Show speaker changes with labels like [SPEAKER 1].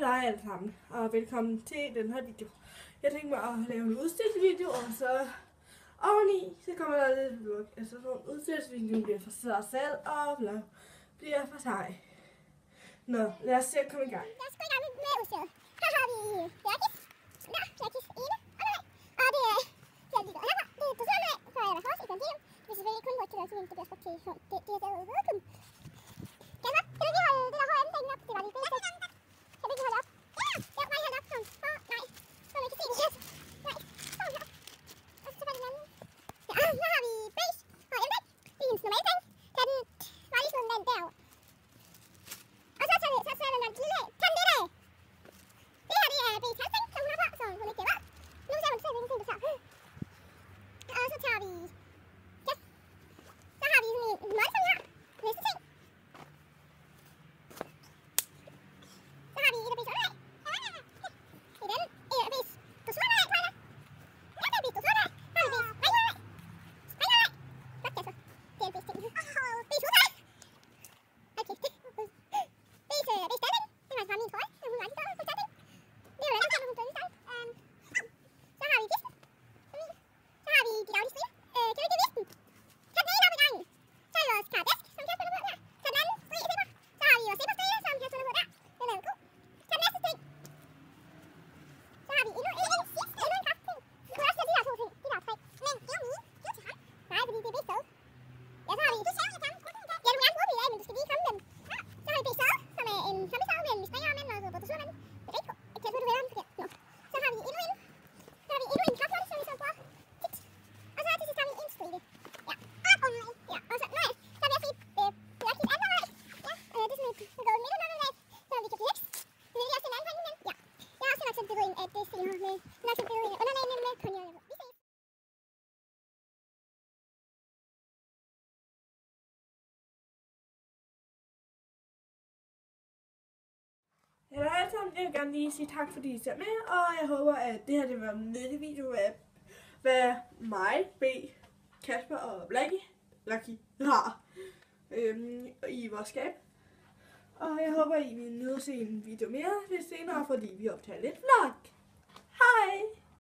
[SPEAKER 1] dig alle sammen, og velkommen til den her video. Jeg tænkte mig at lave en udstillingsvideo, og så oveni, så kommer der lidt vlog. Altså sådan en udstillingsvideo bliver for sig selv, og vlog bliver for sig. Nå, lad os se at komme i gang.
[SPEAKER 2] Lad os gå i gang med udstillet. Her har vi Bjørkis. Nå, Bjørkis ene. Og det er lige godt herfra. Det er dosørmad fra Hors i Gondium. Det er selvfølgelig kun brugt til løsning, det bliver brugt til hund. Det er derude ved Køben. Kasper, kan du lige holde det der HM-dækken op? Det var lige bedst. Kan du ikke holde op? Ja, jeg bare holde op. Sådan. Nej, så man ikke se det. Nej, sådan her. Og så var den anden. Ja, her har vi beige HM-dæk. Det er hendes normale dæk. Da den var lige sådan den derovre. Og så tager den nok lille af. Tag den lidt af. Det her, det er beige halsdæk, som hun har på, så hun ikke bliver våd. Nu ser hun selv, hvilken ting du tager. Og så tager vi... Ja. Så har vi sådan en målsang her. Næste ting. Så har vi et af beige underlag. Et andet. Et af beige dosørunderlag, tror jeg. Ja, det er beige dosørunderlag. Så har vi beige springunderlag. Springunderlag. Godt, Kasper. Det er en beige ting. Beige hudtøj. Okay. Beige standing. Det var fra min trøje. Hun var lige på standing. Det er jo den, hun blev lige standing. Så har vi kisten. Så har vi de daglige striber. Kan du ikke vise den? Tag den ene op i gangen. Så har vi vores karadesk, som Kasper har på her. Tag den anden strie zipper. Så har vi vores zipperstrige, som Kasper har på der. Den er jo god. Tag den næste ting. Så har vi endnu en sidste. Endnu en kraftting. Du kan også tage de der to ting. De der tre. Men det er jo mine. Det er til ham. Nej, fordi det er bedst sted. Ja, så har vi... Du ser, jeg kan. Ja, du kan gerne bruge dem i dag, men du skal lige komme dem. Så har vi bedst sted, som er en zombie-sted med en springerarm og så dressurmand. Det er rigtig godt. Kasper, du vælger den forkert. Nå. Så har vi endnu en. Så har vi endnu en kraftmål, som vi så bruger tit. Og så til sidst har vi en stribe. Ja. Ja, og så... Nå ja, så har vi også et Bjørkis andet underlag. Ja, det er sådan et golden middle underlag, så vi kan flex. Det vil jeg også finde anden pointe, men ja. Jeg har også nok sendt billede ind af det senere med... Nok sendt billede ind af underlagene med konjerne. Vi ses.
[SPEAKER 1] Hej alle sammen, jeg vil gerne lige sige tak fordi I ser med, og jeg håber at det her det var en nyttig video af hvad mig, B, Kasper og Lucky har i vores skab. Og jeg håber I vil nyde at se en video mere lidt senere, fordi vi optager lidt vlog.